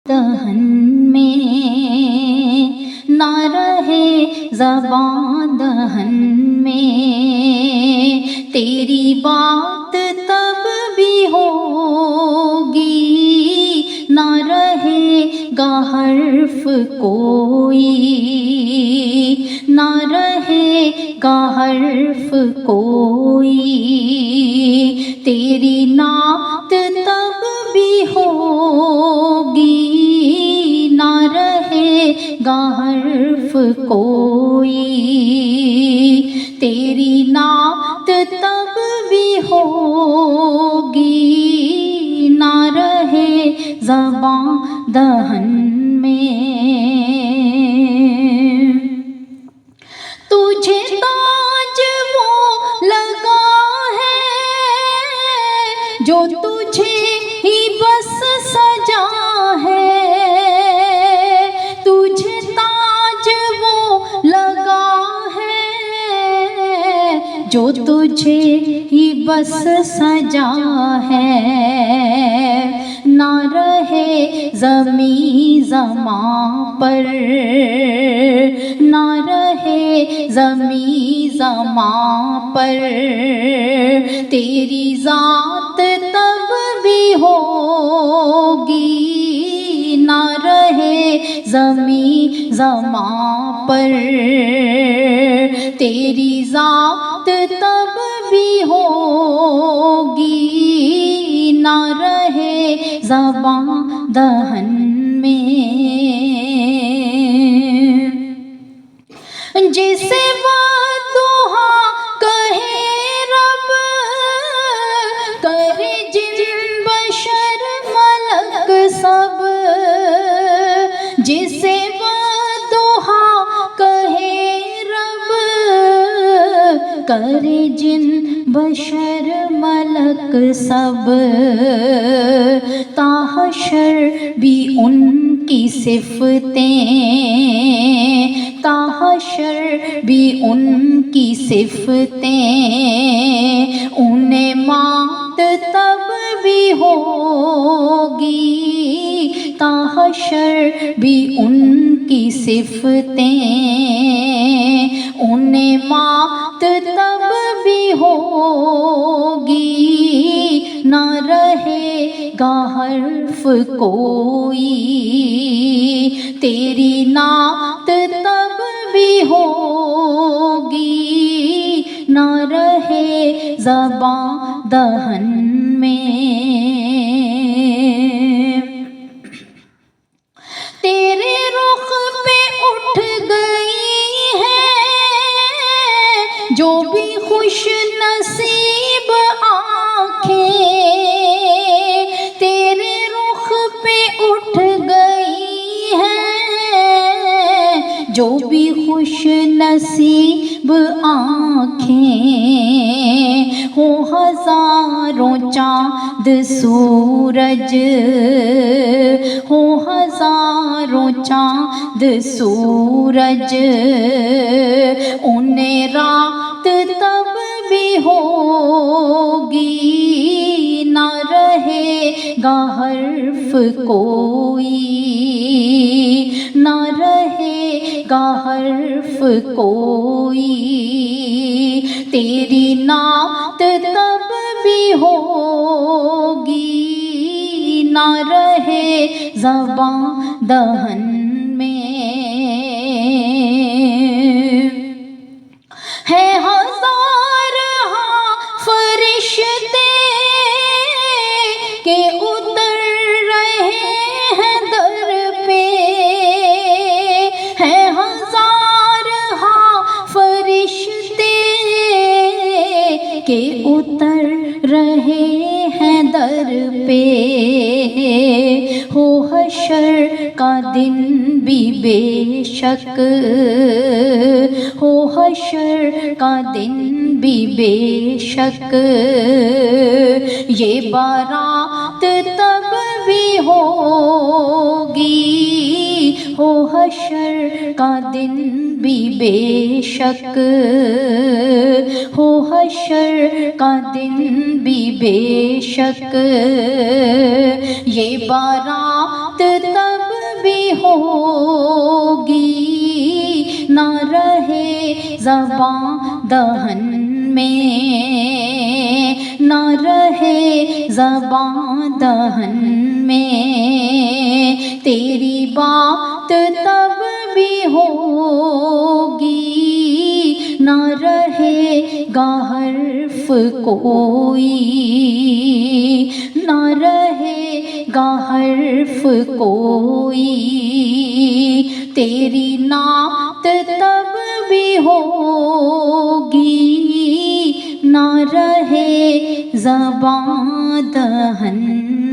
دہن میں نہ رہے زباں دہن میں، تیری بات تب بھی ہوگی، نہ رہے گا حرف کوئی، نہ رہے گا حرف کوئی، تیری نعت تب بھی ہوگی، نہ رہے گا حرف کوئی، تیری نعت تب بھی ہوگی، نہ رہے زباں دہن میں۔ تجھے تاج وہ لگا ہے جو تجھے ہی بس سجا ہے، تجھے تاج وہ لگا ہے جو تجھے ہی بس سجا ہے، نہ رہے زمیں زماں پر، نہ رہے زمیں زماں پر، تیری ذات تب بھی ہوگی، نہ رہے زمیں زماں پر، تیری ذات تب بھی ہوگی، نہ رہے زباں دہن میں۔ جسے ودعا کہے رب، کرے جن بشر ملک سب، جسے ودعا کہے رب، کرے جن بشر ملک سب، تا حشر بھی ان کی صفتیں، تا حشر بھی ان کی صفتیں، انہیں مات تب بھی ہوگی، تا حشر بھی ان کی صفتیں، انہیں مات تب بھی ہوگی، نہ رہے گا حرف کوئی، تیری نعت تب بھی ہوگی، نہ رہے زباں دہن میں۔ تیرے رخ پہ اٹھ گئی ہے جو بھی خوش نصیب آنکھیں، تیرے رخ پہ اٹھ گئی ہے جو بھی خوش نصیب آنکھیں، ہو ہزاروں چاند سورج، ہو ہزاروں چاند سورج، انہیں رات تب بھی ہوگی، نہ رہے گا حرف کوئی، نہ رہے گا حرف کوئی، تیری نعت تب بھی ہوگی، نہ رہے زباں دہن میں۔ ہے ہزارہا فرشتے کہ اتر رہے ہیں در پہ، ہے ہزارہا فرشتے کہ اتر رہے ہیں در پہ، ہو حشر کا دن بھی بے شک، ہو حشر کا دن بھی بے شک، یہ بارات تب بھی ہوگی، ہو حشر کا دن بھی بے شک، ہو حشر کا دن بھی بے شک، یہ بارات تب بھی ہوگی نہ رہے زباں دہن میں، نہ رہے زباں دہن میں، تیری بات تب بھی ہوگی نہ رہے گا حرف کوئی، نہ رہے گا حرف کوئی، تیری نعت تب بھی ہوگی نہ رہے زباں دہن